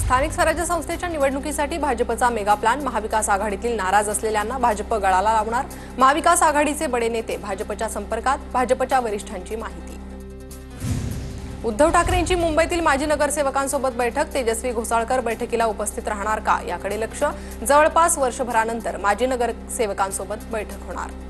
स्थानिक स्वराज्य संस्थेच्या निवडणुकीसाठी भाजपचा मेगा प्लॅन। महाविकास आघाडीतील नाराज असलेल्यांना भाजप गळाला लावणार। महाविकास आघाडीचे बडे नेते भाजपच्या संपर्कात। भाजपच्या वरिष्ठांची माहिती। उद्धव ठाकरेंची मुंबईतील माजी नगरसेवकांसोबत बैठक। तेजस्वी घोसाळकर बैठकीला उपस्थित राहणार का याकडे लक्ष। जवळपास वर्षभरानंतर माजी नगरसेवकांसोबत बैठक होणार।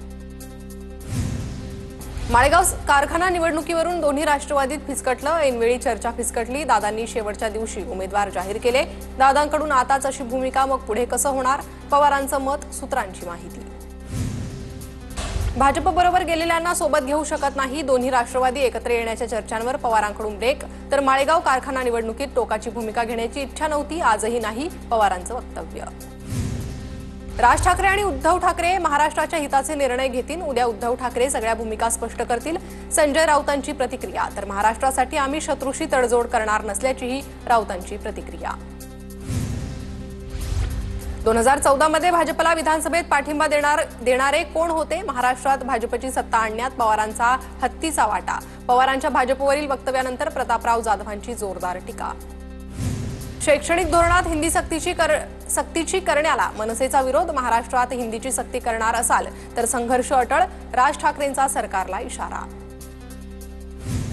माळेगाव कारखाना निवडणुकीवरून दोन्ही राष्ट्रवादीत फिसकटलं। ऐनवेळी चर्चा फिसकटली। दादांनी शेवटच्या दिवशी उमेदवार जाहीर केले। दादांकडून आताच अशी भूमिका, मग पुढे कसं होणार? पवारांचं मत, सूत्रांची माहिती। भाजपबरोबर गेलेल्यांना सोबत घेऊ शकत नाही। दोन्ही राष्ट्रवादी एकत्र येण्याच्या चर्चांवर पवारांकडून ब्रेक। तर माळेगाव कारखाना निवडणुकीत टोकाची भूमिका घेण्याची इच्छा नव्हती, आजही नाही, पवारांचं वक्तव्य। राज ठाकरे आणि उद्धव ठाकरे महाराष्ट्राच्या हिताचे निर्णय घेतील। उद्या उद्धव ठाकरे सगळ्या भूमिका स्पष्ट करतील। संजय राऊतांची प्रतिक्रिया। तर महाराष्ट्रासाठी आम्ही शत्रूशी तडजोड करणार नसल्याचीही राऊतांची प्रतिक्रिया। 2014 मध्ये भाजपला विधानसभेत पाठिंबा देणारे कोण होते? महाराष्ट्रात भाजपची सत्ता आणण्यात पवारांचा हत्तीचा वाटा। पवारांच्या भाजपवरील वक्तव्यानंतर प्रतापराव जाधवांची जोरदार टीका। शैक्षणिक धोरणात हिंदी सक्तीची करण्याला मनसेचा विरोध। महाराष्ट्रात हिंदीची सक्ती करणार असाल तर संघर्ष अटळ। राज ठाकरेंचा सरकारला इशारा।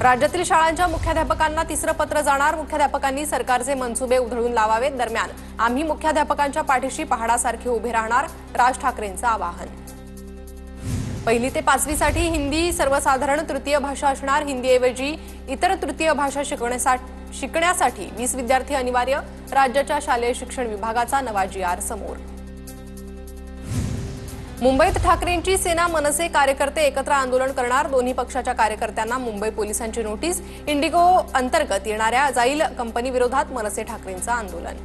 राज्यातील शाळांच्या मुख्याध्यापकांना तिसरं पत्र जाणार। मुख्याध्यापकांनी सरकारचे मनसुबे उधळून लावावेत। दरम्यान आम्ही मुख्याध्यापकांच्या पाठीशी पहाडासारखे उभे राहणार। राज ठाकरेंचं आवाहन। पहिली ते पाचवीसाठी हिंदी सर्वसाधारण तृतीय भाषा असणार। हिंदीऐवजी इतर तृतीय भाषा शिकण्यासाठी 20 विद्यार्थी अनिवार्य। राज्याच्या शालेय शिक्षण विभागाचा नवा GR समोर। मुंबईत ठाकरेंची सेना, मनसे कार्यकर्ते एकत्र आंदोलन करणार। दोन्ही पक्षाच्या कार्यकर्त्यांना मुंबई पोलिसांची नोटीस। इंडिगो अंतर्गत येणाऱ्या जाईल कंपनी विरोधात मनसे ठाकरेंचं आंदोलन।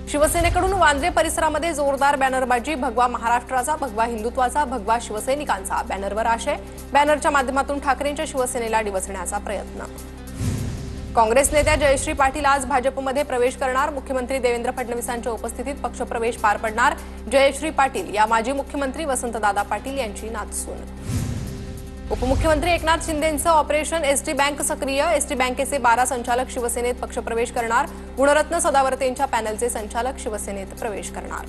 शिवसेनेकडून वांद्रे परिसरामध्ये जोरदार बॅनरबाजी। भगवा महाराष्ट्राचा, भगवा हिंदुत्वाचा, भगवा शिवसैनिकांचा बॅनरवर आशय। बॅनरच्या माध्यमातून ठाकरेंच्या शिवसेनेला डिवचण्याचा प्रयत्न। काँग्रेस नेत्या जयश्री पाटील आज भाजपमध्ये प्रवेश करणार। मुख्यमंत्री देवेंद्र फडणवीसांच्या उपस्थितीत पक्षप्रवेश पार पडणार। जयश्री पाटील या माजी मुख्यमंत्री वसंतदादा पाटील यांची नातसून। उपमुख्यमंत्री एकनाथ शिंदेंचं ऑपरेशन एसटी बँक सक्रिय। एसटी बँकेचे 12 संचालक शिवसेनेत पक्षप्रवेश करणार। गुणरत्न सदावर्तेंच्या पॅनलचे संचालक शिवसेनेत प्रवेश करणार।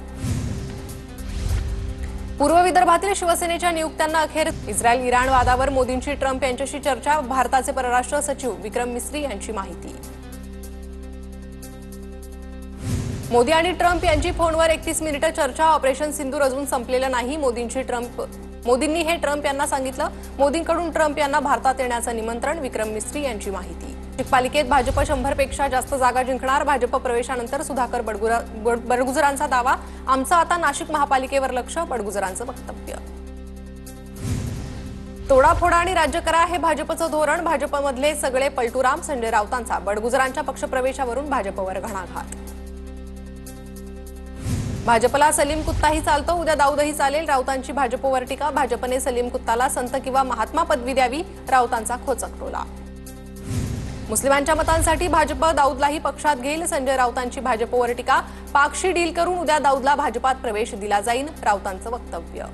पूर्व विदर्भातील शिवसेनेच्या नियुक्त्यांना अखेर। इस्रायल-इराण वादावर मोदींची ट्रम्प यांच्याशी चर्चा। भारताचे परराष्ट्र सचिव विक्रम मिस्री यांची माहिती। मोदी आणि ट्रम्प यांची फोनवर 31 मिनिटं चर्चा। ऑपरेशन सिंदूर अजून संपलेलं नाही। मोदींनी हे ट्रम्प यांना सांगितलं। मोदींकडून ट्रम्प यांना भारतात येण्याचं निमंत्रण। विक्रम मिस्री यांची माहिती। पालिकेत भाजप 100 पेक्षा जास्त जागा जिंकणार। भाजप प्रवेशानंतर सुधाकर बडगुजरांचा दावा। आमचं आता नाशिक महापालिकेवर लक्ष। बडगुजरांचं वक्तव्य। तोडाफोडा आणि राज्य करा हे भाजपचं धोरण। भाजपमधले सगळे पलटूराम। संजय राऊतांचा बडगुजरांच्या पक्षप्रवेशावरून भाजपवर घणाघात। भाजपला सलीम कुत्ताही चालतो, उद्या दाऊदही चालेल। राऊतांची भाजपवर टीका। भाजपने सलीम कुत्ताला संत किंवा महात्मा पदवी द्यावी। राऊतांचा खोचक टोला। मुस्लिमांच्या मतांसाठी भाजप दाऊदलाही पक्षात घेईल। संजय राऊतांची भाजपवर टीका। पाकशी डील करून उद्या दाऊदला भाजपात प्रवेश दिला जाईल। राऊतांचं वक्तव्य।